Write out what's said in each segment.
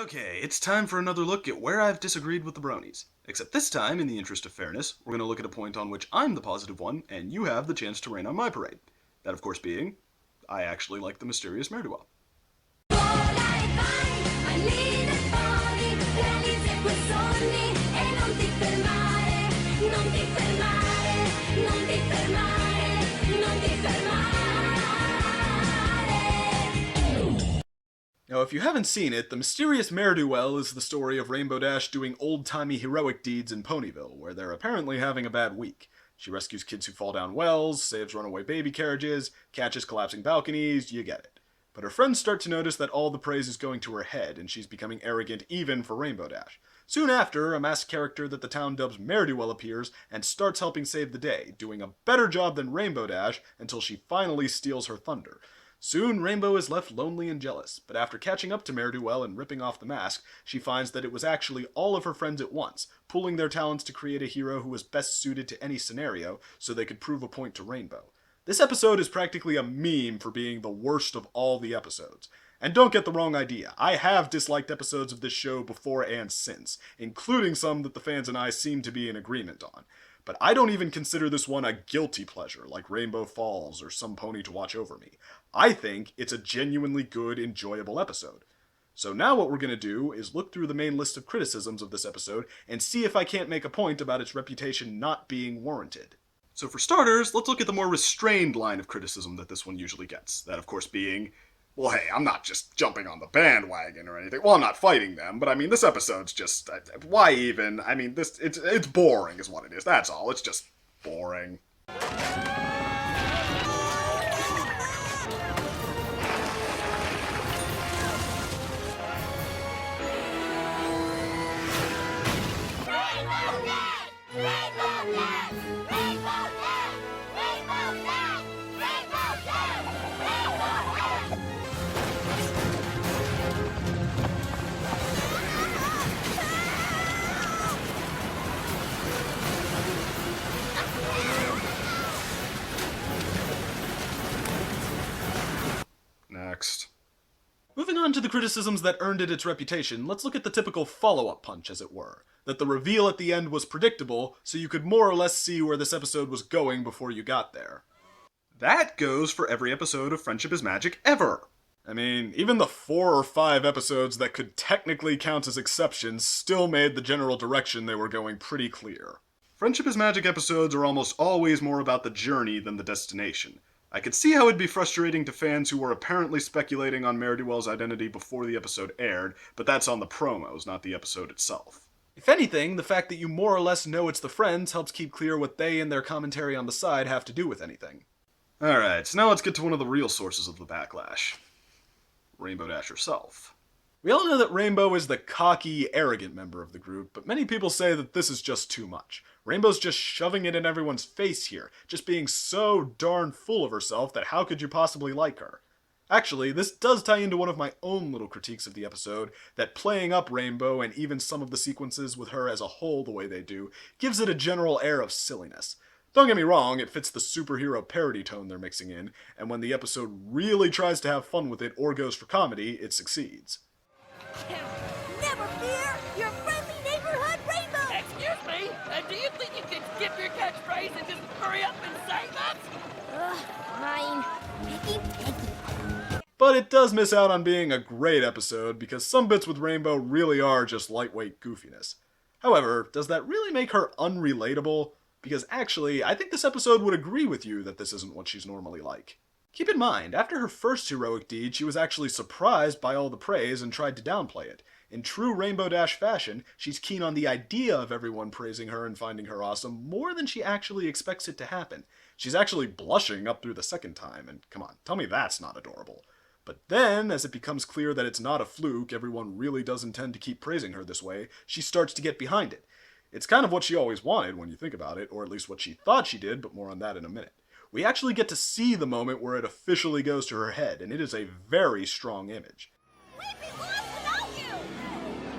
Okay, it's time for another look at where I've disagreed with the bronies. Except this time, in the interest of fairness, we're going to look at a point on which I'm the positive one, and you have the chance to rain on my parade. That, of course, being, I actually like the mysterious Mare. Now, if you haven't seen it, the mysterious Mare is the story of Rainbow Dash doing old-timey heroic deeds in Ponyville, where they're apparently having a bad week. She rescues kids who fall down wells, saves runaway baby carriages, catches collapsing balconies, you get it. But her friends start to notice that all the praise is going to her head, and she's becoming arrogant even for Rainbow Dash. Soon after, a masked character that the town dubs Mare appears and starts helping save the day, doing a better job than Rainbow Dash until she finally steals her thunder. Soon, Rainbow is left lonely and jealous, but after catching up to Mare and ripping off the mask, she finds that it was actually all of her friends at once, pooling their talents to create a hero who was best suited to any scenario so they could prove a point to Rainbow. This episode is practically a meme for being the worst of all the episodes. And don't get the wrong idea, I have disliked episodes of this show before and since, including some that the fans and I seem to be in agreement on. But I don't even consider this one a guilty pleasure, like Rainbow Falls or Some Pony to Watch Over Me. I think it's a genuinely good, enjoyable episode. So now what we're going to do is look through the main list of criticisms of this episode and see if I can't make a point about its reputation not being warranted. So for starters, let's look at the more restrained line of criticism that this one usually gets. That, of course, being, well, hey, I'm not just jumping on the bandwagon or anything. Well, I'm not fighting them, but I mean, this episode's just, why even? I mean, it's boring is what it is. That's all. It's just boring. Next. Moving on to the criticisms that earned it its reputation, let's look at the typical follow-up punch, as it were. That the reveal at the end was predictable, so you could more or less see where this episode was going before you got there. That goes for every episode of Friendship is Magic ever! I mean, even the 4 or 5 episodes that could technically count as exceptions still made the general direction they were going pretty clear. Friendship is Magic episodes are almost always more about the journey than the destination. I could see how it'd be frustrating to fans who were apparently speculating on Mare-Duell's identity before the episode aired, but that's on the promos, not the episode itself. If anything, the fact that you more or less know it's the friends helps keep clear what they and their commentary on the side have to do with anything. Alright, so now let's get to one of the real sources of the backlash. Rainbow Dash herself. We all know that Rainbow is the cocky, arrogant member of the group, but many people say that this is just too much. Rainbow's just shoving it in everyone's face here, just being so darn full of herself that how could you possibly like her? Actually, this does tie into one of my own little critiques of the episode, that playing up Rainbow and even some of the sequences with her as a whole the way they do, gives it a general air of silliness. Don't get me wrong, it fits the superhero parody tone they're mixing in, and when the episode really tries to have fun with it or goes for comedy, it succeeds. Never fear, your friendly neighborhood Rainbow! Excuse me? Do you think you could skip your catchphrase and just hurry up and save us? Fine. Peggy. But it does miss out on being a great episode because some bits with Rainbow really are just lightweight goofiness. However, does that really make her unrelatable? Because actually, I think this episode would agree with you that this isn't what she's normally like. Keep in mind, after her first heroic deed, she was actually surprised by all the praise and tried to downplay it. In true Rainbow Dash fashion, she's keen on the idea of everyone praising her and finding her awesome more than she actually expects it to happen. She's actually blushing up through the second time, and come on, tell me that's not adorable. But then, as it becomes clear that it's not a fluke, everyone really does intend to keep praising her this way, she starts to get behind it. It's kind of what she always wanted when you think about it, or at least what she thought she did, but more on that in a minute. We actually get to see the moment where it officially goes to her head, and it is a very strong image. We'd be lost without you!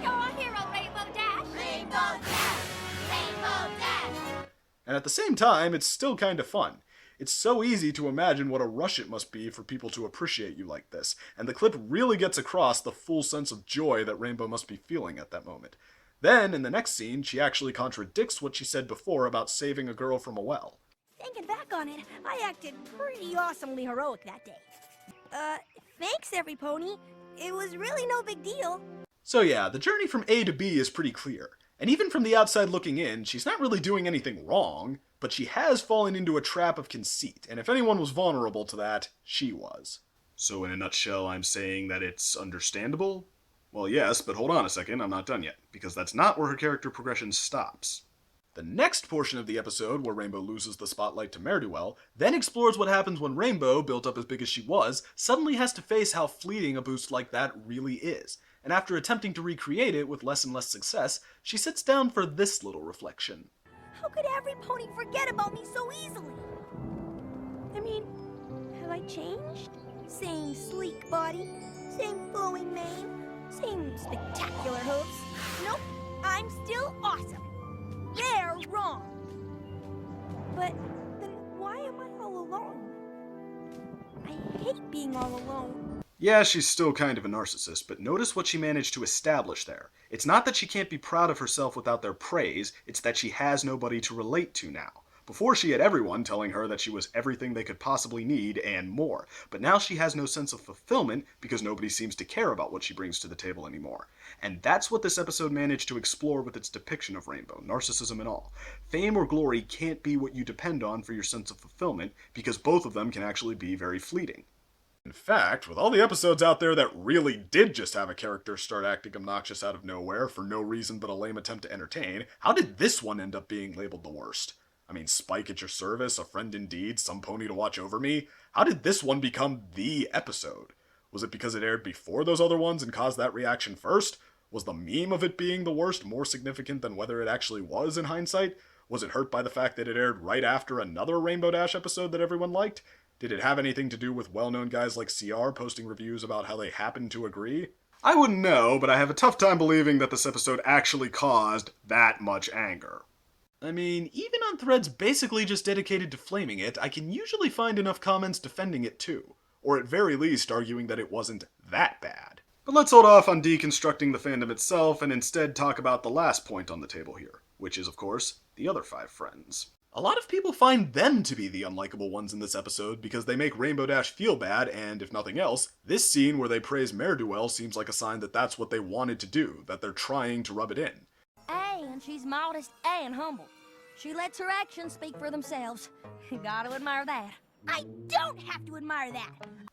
You're a hero, Rainbow Dash! Rainbow Dash! Rainbow Dash! And at the same time, it's still kind of fun. It's so easy to imagine what a rush it must be for people to appreciate you like this, and the clip really gets across the full sense of joy that Rainbow must be feeling at that moment. Then, in the next scene, she actually contradicts what she said before about saving a girl from a well. Thinking back on it, I acted pretty awesomely heroic that day. Thanks, every pony. It was really no big deal. So yeah, the journey from A to B is pretty clear. And even from the outside looking in, she's not really doing anything wrong, but she has fallen into a trap of conceit, and if anyone was vulnerable to that, she was. So in a nutshell, I'm saying that it's understandable? Well, yes, but hold on a second, I'm not done yet, because that's not where her character progression stops. The next portion of the episode, where Rainbow loses the spotlight to Ne'er-do-well, then explores what happens when Rainbow, built up as big as she was, suddenly has to face how fleeting a boost like that really is. And after attempting to recreate it with less and less success, she sits down for this little reflection. How could every pony forget about me so easily? I mean, have I changed? Same sleek body, same flowing mane, same spectacular hooves. Nope, I'm still awesome. They're wrong. But then why am I all alone? I hate being all alone. Yeah, she's still kind of a narcissist, but notice what she managed to establish there. It's not that she can't be proud of herself without their praise, it's that she has nobody to relate to now. Before she had everyone telling her that she was everything they could possibly need and more, but now she has no sense of fulfillment because nobody seems to care about what she brings to the table anymore. And that's what this episode managed to explore with its depiction of Rainbow, narcissism and all. Fame or glory can't be what you depend on for your sense of fulfillment because both of them can actually be very fleeting. In fact, with all the episodes out there that really did just have a character start acting obnoxious out of nowhere for no reason but a lame attempt to entertain, how did this one end up being labeled the worst? I mean, Spike at your service, a friend indeed, some pony to watch over me. How did this one become the episode? Was it because it aired before those other ones and caused that reaction first? Was the meme of it being the worst more significant than whether it actually was in hindsight? Was it hurt by the fact that it aired right after another Rainbow Dash episode that everyone liked? Did it have anything to do with well-known guys like CR posting reviews about how they happened to agree? I wouldn't know, but I have a tough time believing that this episode actually caused that much anger. I mean, even on threads basically just dedicated to flaming it, I can usually find enough comments defending it too, or at very least arguing that it wasn't that bad. But let's hold off on deconstructing the fandom itself and instead talk about the last point on the table here, which is, of course, the other 5 friends. A lot of people find them to be the unlikable ones in this episode because they make Rainbow Dash feel bad, and if nothing else, this scene where they praise Ne'er-do-well seems like a sign that that's what they wanted to do, that they're trying to rub it in. And she's modest and humble. She lets her actions speak for themselves. Gotta admire that. I don't have to admire that.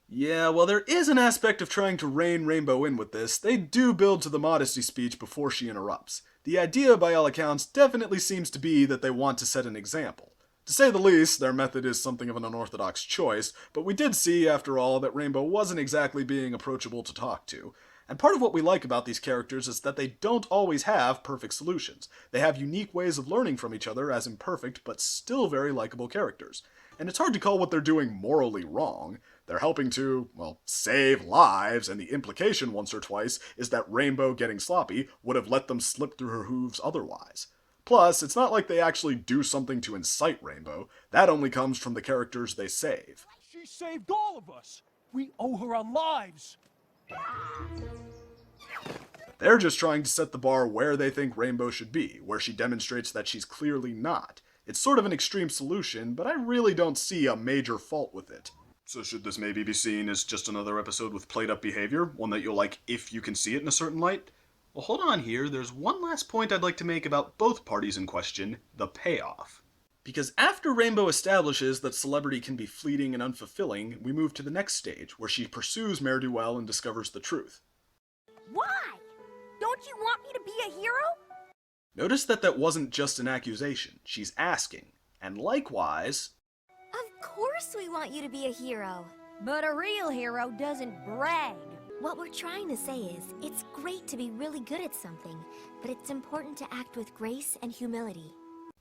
Yeah, well, there is an aspect of trying to rein Rainbow in with this. They do build to the modesty speech before she interrupts. The idea, by all accounts, definitely seems to be that they want to set an example. To say the least, their method is something of an unorthodox choice, but we did see, after all, that Rainbow wasn't exactly being approachable to talk to. And part of what we like about these characters is that they don't always have perfect solutions. They have unique ways of learning from each other as imperfect but still very likable characters. And it's hard to call what they're doing morally wrong. They're helping to, well, save lives, and the implication once or twice is that Rainbow getting sloppy would have let them slip through her hooves otherwise. Plus, it's not like they actually do something to incite Rainbow. That only comes from the characters they save. She saved all of us. We owe her our lives. They're just trying to set the bar where they think Rainbow should be, where she demonstrates that she's clearly not. It's sort of an extreme solution, but I really don't see a major fault with it. So should this maybe be seen as just another episode with played up behavior? One that you'll like if you can see it in a certain light? Well, hold on here, there's one last point I'd like to make about both parties in question, the payoff. Because after Rainbow establishes that celebrity can be fleeting and unfulfilling, we move to the next stage, where she pursues Ne'er-do-well and discovers the truth. Why? Don't you want me to be a hero? Notice that wasn't just an accusation, she's asking. And likewise... Of course we want you to be a hero. But a real hero doesn't brag. What we're trying to say is, it's great to be really good at something, but it's important to act with grace and humility.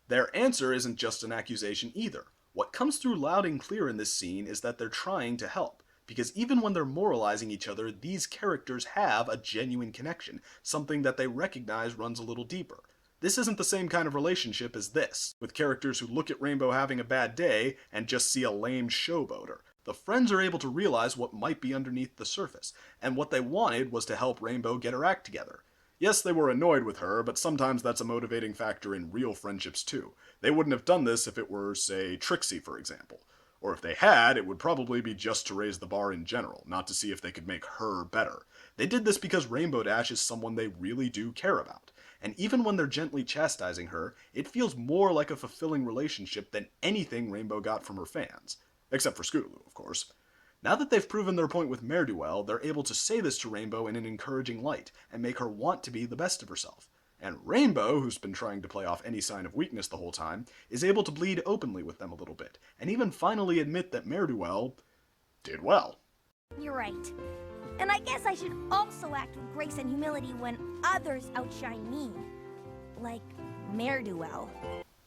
Their answer isn't just an accusation either. What comes through loud and clear in this scene is that they're trying to help. Because even when they're moralizing each other, these characters have a genuine connection, something that they recognize runs a little deeper. This isn't the same kind of relationship as this, with characters who look at Rainbow having a bad day and just see a lame showboater. The friends are able to realize what might be underneath the surface, and what they wanted was to help Rainbow get her act together. Yes, they were annoyed with her, but sometimes that's a motivating factor in real friendships too. They wouldn't have done this if it were, say, Trixie, for example. Or if they had, it would probably be just to raise the bar in general, not to see if they could make her better. They did this because Rainbow Dash is someone they really do care about. And even when they're gently chastising her, it feels more like a fulfilling relationship than anything Rainbow got from her fans. Except for Scootaloo, of course. Now that they've proven their point with Ne'er-do-well, they're able to say this to Rainbow in an encouraging light, and make her want to be the best of herself. And Rainbow, who's been trying to play off any sign of weakness the whole time, is able to bleed openly with them a little bit, and even finally admit that Ne'er-do-well did well. You're right. And I guess I should also act with grace and humility when others outshine me. Like Ne'er-do-well.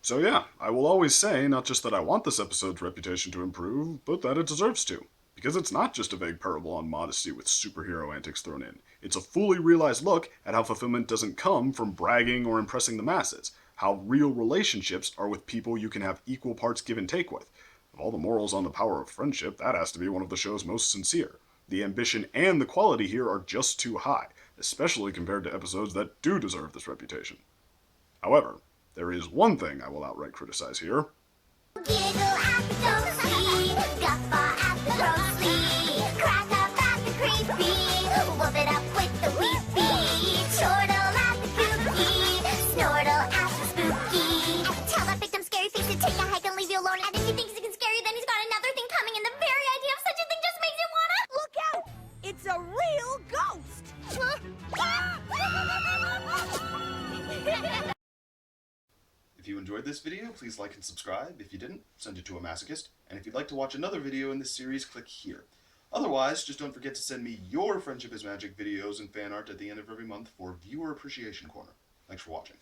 So yeah, I will always say not just that I want this episode's reputation to improve, but that it deserves to. Because it's not just a vague parable on modesty with superhero antics thrown in. It's a fully realized look at how fulfillment doesn't come from bragging or impressing the masses. How real relationships are with people you can have equal parts give and take with. Of all the morals on the power of friendship, that has to be one of the show's most sincere. The ambition and the quality here are just too high, especially compared to episodes that do deserve this reputation. However, there is one thing I will outright criticize here. Giggle at the ghostly, guffaw at the grossly, crack up at the creepy, whoop it up with the weepy, chortle at the kooky, snortle at the spooky. Tell that victim scary face to take a hike and leave you alone, and if he thinks he can scare you, then he's got another thing coming, and the very idea of such a thing just makes you wanna... Look out! It's a real ghost! If you enjoyed this video, please like and subscribe. If you didn't, send it to a masochist. And if you'd like to watch another video in this series, click here. Otherwise, just don't forget to send me your Friendship is Magic videos and fan art at the end of every month for Viewer Appreciation Corner. Thanks for watching.